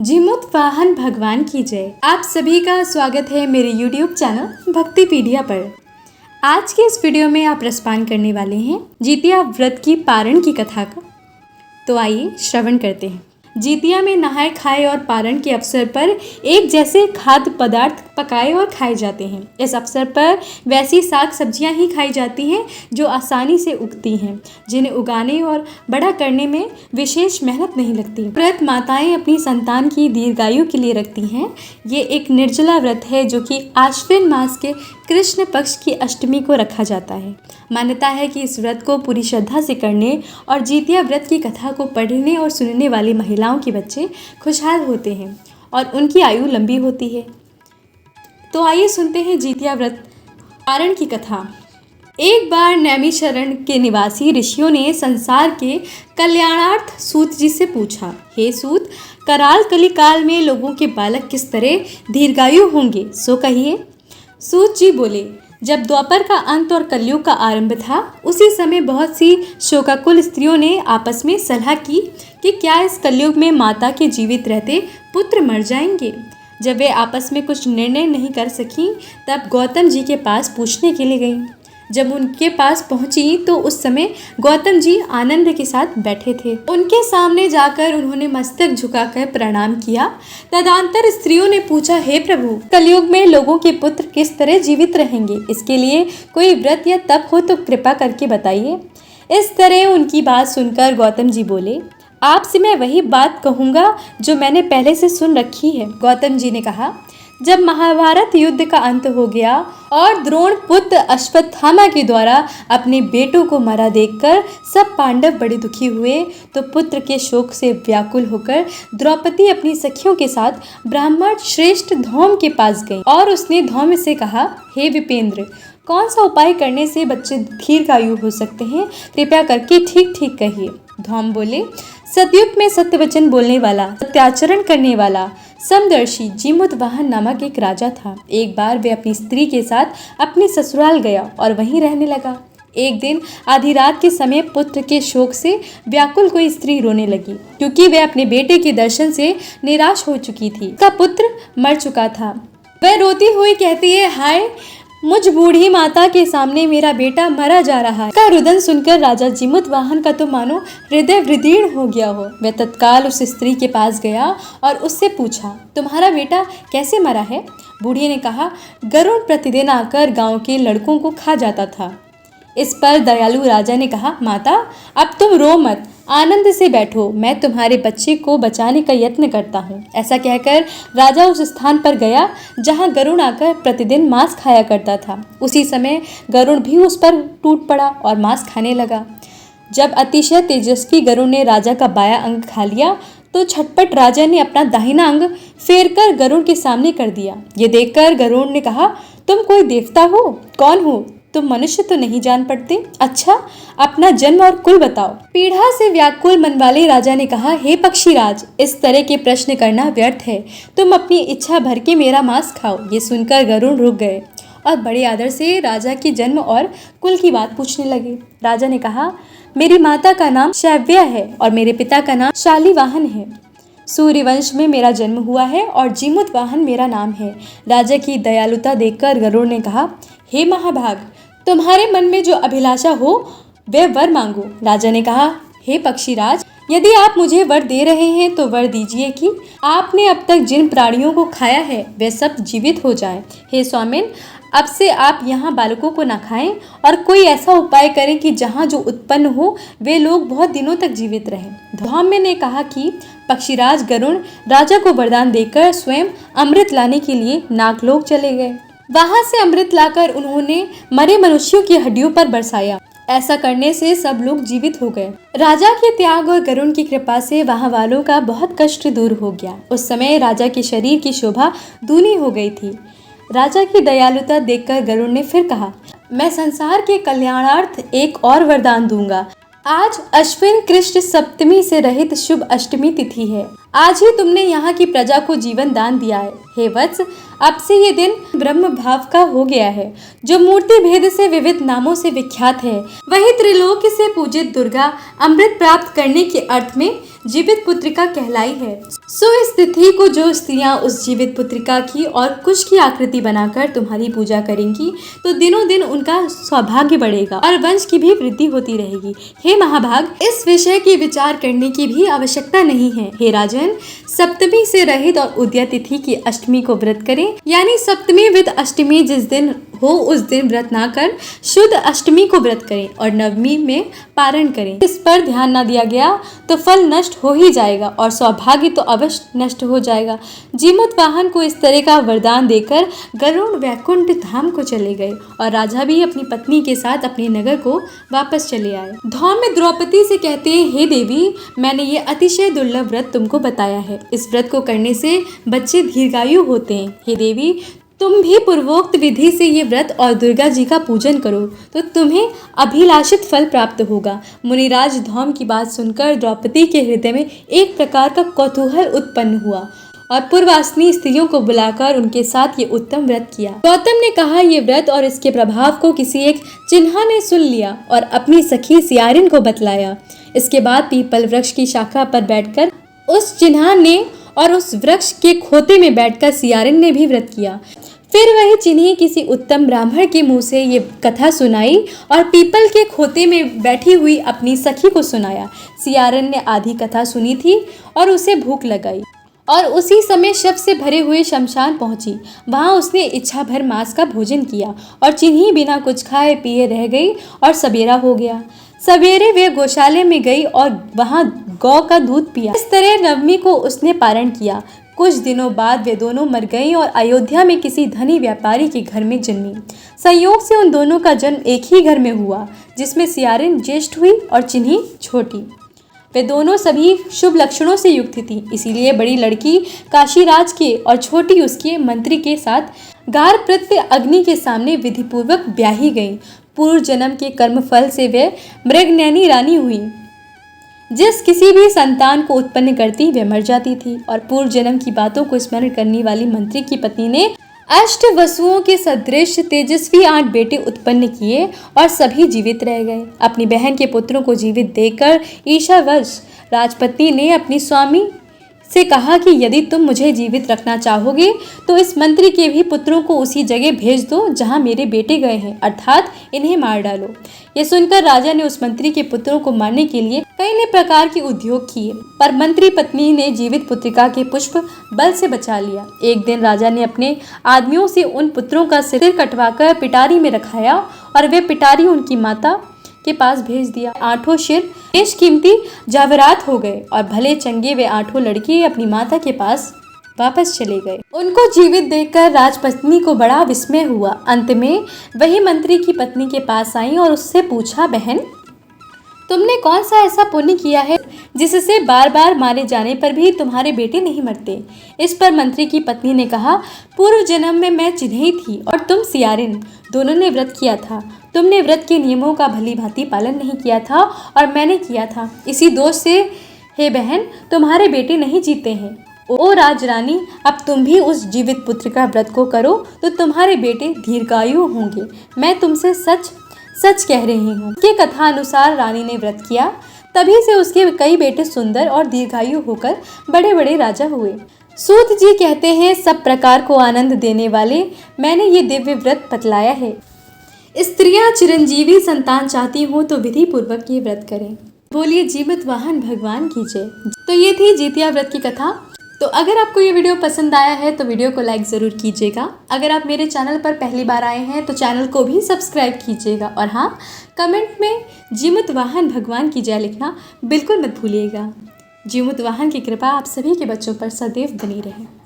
जीमूत वाहन भगवान की जय। आप सभी का स्वागत है मेरे YouTube चैनल भक्तिपीडिया पर। आज के इस वीडियो में आप रसपान करने वाले हैं जितिया व्रत की पारण की कथा का। तो आइए श्रवण करते हैं। जितिया में नहाए खाए और पारण के अवसर पर एक जैसे खाद्य पदार्थ पकाए और खाए जाते हैं। इस अवसर पर वैसी साग सब्जियां ही खाई जाती हैं जो आसानी से उगती हैं, जिन्हें उगाने और बड़ा करने में विशेष मेहनत नहीं लगती। व्रत माताएं अपनी संतान की दीर्घायु के लिए रखती हैं। ये एक निर्जला व्रत है जो कि आश्विन मास के कृष्ण पक्ष की अष्टमी को रखा जाता है। मान्यता है कि इस व्रत को पूरी श्रद्धा से करने और जितिया व्रत की कथा को पढ़ने और सुनने वाली महिलाओं के बच्चे खुशहाल होते हैं और उनकी आयु लंबी होती है। तो आइए सुनते हैं जितिया व्रत पारण की कथा। एक बार नैमिषारण्य के निवासी ऋषियों ने संसार के कल्याणार्थ सूत जी से पूछा, हे सूत, कराल कलिकाल में लोगों के बालक किस तरह दीर्घायु होंगे, सो कहिए। सूत जी बोले, जब द्वापर का अंत और कलयुग का आरंभ था, उसी समय बहुत सी शोकाकुल स्त्रियों ने आपस में सलाह की कि क्या इस कलयुग में माता के जीवित रहते पुत्र मर जाएंगे। जब वे आपस में कुछ निर्णय नहीं कर सकीं, तब गौतम जी के पास पूछने के लिए गईं। जब उनके पास पहुंची तो उस समय गौतम जी आनंद के साथ बैठे थे। उनके सामने जाकर उन्होंने मस्तक झुकाकर प्रणाम किया। तदंतर स्त्रियों ने पूछा, हे प्रभु, कलयुग में लोगों के पुत्र किस तरह जीवित रहेंगे, इसके लिए कोई व्रत या तप हो तो कृपा करके बताइए। इस तरह उनकी बात सुनकर गौतम जी बोले, आपसे मैं वही बात कहूँगा जो मैंने पहले से सुन रखी है। गौतम जी ने कहा, जब महाभारत युद्ध का अंत हो गया और द्रोण पुत्र अश्वत्थामा के द्वारा अपने बेटों को मरा देखकर सब पांडव बड़े दुखी हुए, तो पुत्र के शोक से व्याकुल होकर द्रौपदी अपनी सखियों के साथ ब्राह्मण श्रेष्ठ धौम के पास गई और उसने धौम से कहा, हे विपेंद्र, कौन सा उपाय करने से बच्चे दीर्घायु हो सकते हैं, कृपया करके ठीक ठीक कहिए। धौम बोले, सतयुग में सत्य वचन बोलने वाला, सत्याचरण करने वाला समदर्शी जीमूत वाहन नामक एक राजा था। एक बार वे अपनी स्त्री के साथ अपने ससुराल गया और वहीं रहने लगा। एक दिन आधी रात के समय पुत्र के शोक से व्याकुल कोई स्त्री रोने लगी, क्योंकि वह अपने बेटे के दर्शन से निराश हो चुकी थी। उसका पुत्र मर चुका था। वह रोती हुई कहती है, हाय, मुझ बूढ़ी माता के सामने मेरा बेटा मरा जा रहा है। का रुदन सुनकर राजा जीमूत वाहन का तो मानो हृदय विदीर्ण हो गया हो। वह तत्काल उस स्त्री के पास गया और उससे पूछा, तुम्हारा बेटा कैसे मरा है। बूढ़ी ने कहा, गरुड़ प्रतिदिन आकर गांव के लड़कों को खा जाता था। इस पर दयालु राजा ने कहा, माता, अब तुम रो मत, आनंद से बैठो, मैं तुम्हारे बच्चे को बचाने का यत्न करता हूँ। ऐसा कहकर राजा उस स्थान पर गया जहाँ गरुड़ आकर प्रतिदिन मांस खाया करता था। उसी समय गरुड़ भी उस पर टूट पड़ा और मांस खाने लगा। जब अतिशय तेजस्वी गरुड़ ने राजा का बायां अंग खा लिया तो झटपट राजा ने अपना दाहिना अंग फेरकर गरुड़ के सामने कर दिया। ये देखकर गरुड़ ने कहा, तुम कोई देवता हो? कौन हो तुम? मनुष्य तो नहीं जान पड़ते। अच्छा, अपना जन्म और कुल बताओ। पीड़ा से व्याकुल मन वाले राजा ने कहा, हे पक्षीराज, इस तरह के प्रश्न करना व्यर्थ है। तुम अपनी इच्छा भर के मेरा मांस खाओ। ये सुनकर गरुड़ रुक गए और बड़े आदर से राजा के जन्म और कुल की बात पूछने लगे। राजा ने कहा, मेरी माता का नाम शैव्या है और मेरे पिता का नाम शालिवाहन है। सूर्यवंश में मेरा जन्म हुआ है और जीमूत वाहन मेरा नाम है। राजा की दयालुता देखकर गरुड़ ने कहा, हे महाभाग, तुम्हारे मन में जो अभिलाषा हो वह वर मांगो। राजा ने कहा, हे पक्षीराज, यदि आप मुझे वर दे रहे हैं तो वर दीजिए कि आपने अब तक जिन प्राणियों को खाया है वे सब जीवित हो जाएं। हे स्वामिन, अब से आप यहाँ बालकों को न खाएं और कोई ऐसा उपाय करें कि जहाँ जो उत्पन्न हो वे लोग बहुत दिनों तक जीवित रहें। धौम्य ने कहा कि पक्षीराज गरुड़ राजा को वरदान देकर स्वयं अमृत लाने के लिए नागलोक चले गए। वहां से अमृत लाकर उन्होंने मरे मनुष्यों की हड्डियों पर बरसाया। ऐसा करने से सब लोग जीवित हो गए। राजा के त्याग और गरुड़ की कृपा से वहां वालों का बहुत कष्ट दूर हो गया। उस समय राजा के शरीर की शोभा दूनी हो गई थी। राजा की दयालुता देखकर गरुड़ ने फिर कहा, मैं संसार के कल्याणार्थ एक और वरदान दूंगा। आज अश्विन कृष्ण सप्तमी से रहित शुभ अष्टमी तिथि है। आज ही तुमने यहाँ की प्रजा को जीवन दान दिया है। हे वत्स, अब से ये दिन ब्रह्म भाव का हो गया है, जो मूर्ति भेद से विविध नामों से विख्यात है। वही त्रिलोक से पूजित दुर्गा अमृत प्राप्त करने के अर्थ में जीवित पुत्रिका कहलाई है। सो इस तिथि को जो स्त्रियां उस जीवित पुत्रिका की और कुश की आकृति बनाकर तुम्हारी पूजा करेंगी, तो दिनों दिन उनका सौभाग्य बढ़ेगा और वंश की भी वृद्धि होती रहेगी। हे महाभाग, इस विषय की विचार करने की भी आवश्यकता नहीं है। हे राजन, सप्तमी से रहित और उदया तिथि की अष्टमी को व्रत करें, यानी सप्तमी विद अष्टमी जिस दिन हो उस दिन व्रत ना कर शुद्ध अष्टमी को व्रत करें और नवमी में पारण करें। इस पर ध्यान न दिया गया तो फल नष्ट हो ही जाएगा और सौभाग्य तो अवश्य नष्ट हो जाएगा। जीमूत वाहन को इस तरह का वरदान देकर गरुड़ वैकुंठ धाम को चले गए और राजा भी अपनी पत्नी के साथ अपने नगर को वापस चले आए। धौम्य द्रौपदी से कहते हैं, हे देवी, मैंने ये अतिशय दुर्लभ व्रत तुमको बताया है। इस व्रत को करने से बच्चे दीर्घायु होते हैं। हे देवी, तुम भी पूर्वोक्त विधि से ये व्रत और दुर्गा जी का पूजन करो तो तुम्हें अभिलाषित फल प्राप्त होगा। मुनिराज धौम की बात सुनकर द्रौपदी के हृदय में एक प्रकार का कौतूहल उत्पन्न हुआ और पूर्वासनी स्त्रियों को बुलाकर उनके साथ ये उत्तम व्रत किया। गौतम ने कहा, ये व्रत और इसके प्रभाव को किसी एक चिन्हा ने सुन लिया और अपनी सखी सियारिन को बतलाया। इसके बाद पीपल वृक्ष की शाखा पर बैठकर उस चिन्हा ने और उस वृक्ष के खोते में बैठकर सियारिन ने भी व्रत किया। फिर वही चिन्ही किसी उत्तम ब्राह्मण के मुंह से ये कथा सुनाई और पीपल के खोते में बैठी हुई अपनी सखी को सुनाया। सियारिन ने आधी कथा सुनी थी और उसे भूख लगाई और उसी समय शव से भरे हुए शमशान पहुंची। वहां उसने इच्छा भर मांस का भोजन किया और चिन्ही बिना कुछ खाए पिए रह गई और सवेरा हो गया। सवेरे वे गौशाले में गई और वहां गौ का दूध पिया। इस तरह नवमी को उसने पारण किया। कुछ दिनों बाद वे दोनों मर गईं और अयोध्या में किसी धनी व्यापारी के घर में जन्मी। संयोग से उन दोनों का जन्म एक ही घर में हुआ, जिसमें सियारिन ज्येष्ठ हुई और चिन्ही छोटी। वे दोनों सभी शुभ लक्षणों से युक्त थी, इसीलिए बड़ी लड़की काशीराज के और छोटी उसके मंत्री के साथ गार प्रत्य अग्नि के सामने विधिपूर्वक ब्याही गई। पूर्व जन्म के कर्म फल से वे मृगनयनी रानी हुई। जिस किसी भी संतान को उत्पन्न करती वे मर जाती थी और पूर्व जन्म की बातों को स्मरण करने वाली मंत्री की पत्नी ने अष्ट वसुओं के सदृश तेजस्वी 8 बेटे उत्पन्न किए और सभी जीवित रह गए। अपनी बहन के पुत्रों को जीवित देखकर ईर्ष्यावश राजपत्नी ने अपनी स्वामी से कहा कि यदि तुम मुझे जीवित रखना चाहोगे तो इस मंत्री के भी पुत्रों को उसी जगह भेज दो जहां मेरे बेटे गए हैं, अर्थात इन्हें मार डालो। ये सुनकर राजा ने उस मंत्री के पुत्रों को मारने के लिए कई नए प्रकार के उद्योग किए, पर मंत्री पत्नी ने जीवित पुत्रिका के पुष्प बल से बचा लिया। एक दिन राजा ने अपने आदमियों से उन पुत्रों का सिर कटवाकर पिटारी में रखाया और वे पिटारी उनकी माता के पास भेज दिया। 8 सिर बेशकीमती जवाहरात हो गए और भले चंगे वे 8 लड़के अपनी माता के पास वापस चले गए। उनको जीवित देखकर राजपत्नी को बड़ा विस्मय हुआ। अंत में वही मंत्री की पत्नी के पास आई और उससे पूछा, बहन, तुमने कौन सा ऐसा पुण्य किया है जिससे बार बार मारे जाने पर भी तुम्हारे बेटे नहीं मरते? इस पर मंत्री की पत्नी ने कहा, पूर्व जन्म में मैं चिन्ही थी और तुम सियारिन, दोनों ने व्रत किया था। तुमने व्रत के नियमों का भली भांति पालन नहीं किया था और मैंने किया था। इसी दोष से हे बहन, तुम्हारे बेटे नहीं जीते हैं। ओ राजरानी, अब तुम भी उस जीवित पुत्र का व्रत को करो तो तुम्हारे बेटे दीर्घायु होंगे। मैं तुमसे सच सच कह रही हूँ। के कथा अनुसार रानी ने व्रत किया, तभी से उसके कई बेटे सुंदर और दीर्घायु होकर बड़े बड़े राजा हुए। सूत जी कहते हैं, सब प्रकार को आनंद देने वाले मैंने ये दिव्य व्रत बतलाया है। स्त्रियां चिरंजीवी संतान चाहती हो तो विधि पूर्वक ये व्रत करें। बोलिए जीमूत वाहन भगवान की जय। तो ये थी जितिया व्रत की कथा। तो अगर आपको ये वीडियो पसंद आया है तो वीडियो को लाइक ज़रूर कीजिएगा। अगर आप मेरे चैनल पर पहली बार आए हैं तो चैनल को भी सब्सक्राइब कीजिएगा और हाँ, कमेंट में जीमूत वाहन भगवान की जय लिखना बिल्कुल मत भूलिएगा। जीमूत वाहन की कृपा आप सभी के बच्चों पर सदैव बनी रहे।